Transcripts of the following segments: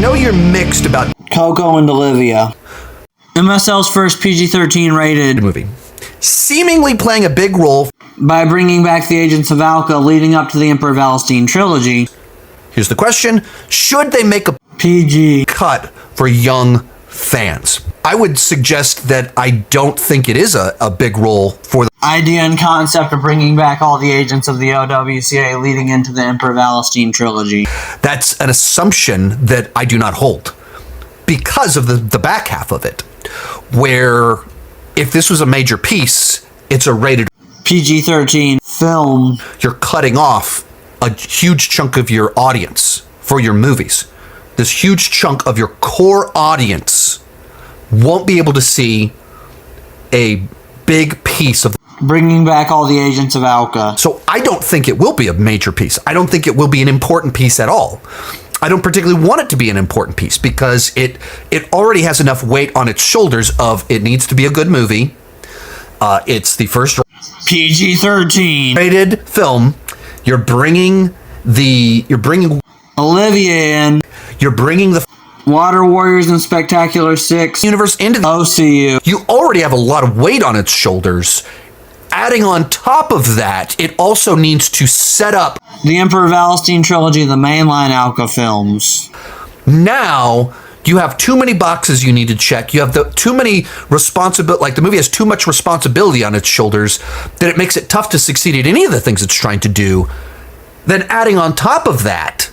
know you're mixed about Cocoa and Olivia. MSL's first PG-13 rated movie, seemingly playing a big role by bringing back the Agents of Alka leading up to the Emperor Valestine trilogy. Here's the question: should they make a PG cut for young fans? I would suggest that I don't think it is a big role for the idea and concept of bringing back all the agents of the OWCA leading into the Emperor Valestine trilogy. That's an assumption that I do not hold because of the back half of it, where if this was a major piece, it's a rated PG-13 film. You're cutting off a huge chunk of your audience for your movies. This huge chunk of your core audience won't be able to see a big piece of bringing back all the Agents of Alka. So I don't think it will be a major piece. I don't think it will be an important piece at all. I don't particularly want it to be an important piece because it already has enough weight on its shoulders of it needs to be a good movie. It's the first PG-13 rated film. You're bringing Olivia in. You're bringing the Water Warriors and Spectacular 6 universe into the OCU. You already have a lot of weight on its shoulders. Adding on top of that, it also needs to set up the Emperor Valestine trilogy, the mainline Alka films. Now you have too many boxes you need to check. You have too many responsibility. Like the movie has too much responsibility on its shoulders that it makes it tough to succeed at any of the things it's trying to do. Then adding on top of that,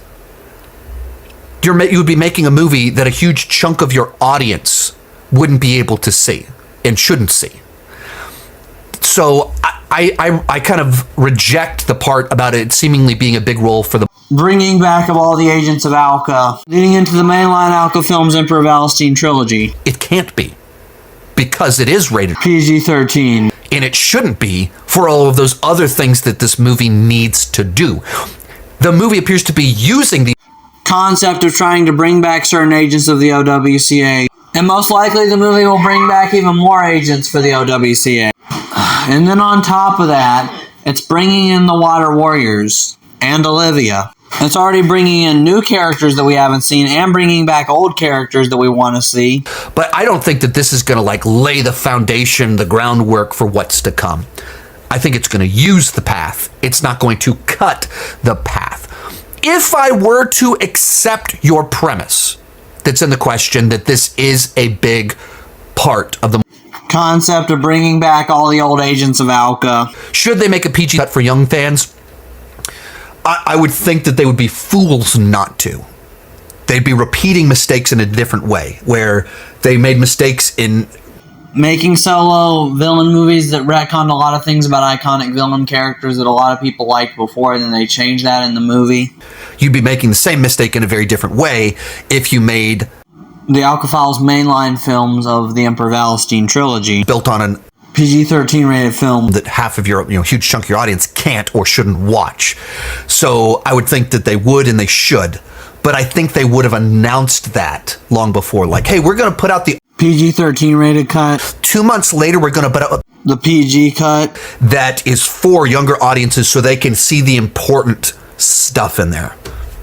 you would be making a movie that a huge chunk of your audience wouldn't be able to see and shouldn't see. So I kind of reject the part about it seemingly being a big role for the bringing back of all the Agents of Alka leading into the mainline Alka films Emperor Valestine trilogy. It can't be because it is rated PG-13. And it shouldn't be for all of those other things that this movie needs to do. The movie appears to be using the concept of trying to bring back certain agents of the OWCA. And most likely the movie will bring back even more agents for the OWCA. And then on top of that, it's bringing in the Water Warriors and Olivia. It's already bringing in new characters that we haven't seen and bringing back old characters that we want to see. But I don't think that this is going to lay the foundation, the groundwork for what's to come. I think it's going to use the path. It's not going to cut the path. If I were to accept your premise that's in the question that this is a big part of the concept of bringing back all the old Agents of Alka. Should they make a PG cut for young fans? I would think that they would be fools not to. They'd be repeating mistakes in a different way, where they made mistakes in making solo villain movies that retconned a lot of things about iconic villain characters that a lot of people liked before, and then they changed that in the movie. You'd be making the same mistake in a very different way if you made the Alka Files mainline films of the Emperor Valestine trilogy built on an PG-13 rated film that half of your huge chunk of your audience can't or shouldn't watch. So I would think that they would and they should, but I think they would have announced that long before, like, hey, we're going to put out the PG-13 rated cut. 2 months later, we're going to put out the PG cut that is for younger audiences so they can see the important stuff in there.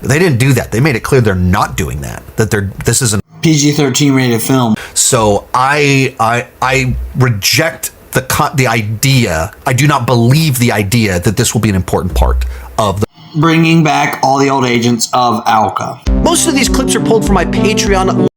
They didn't do that. They made it clear they're not doing that. That this isn't PG-13 rated film. So I reject the idea. I do not believe the idea that this will be an important part of the bringing back all the old agents of Alka. Most of these clips are pulled from my Patreon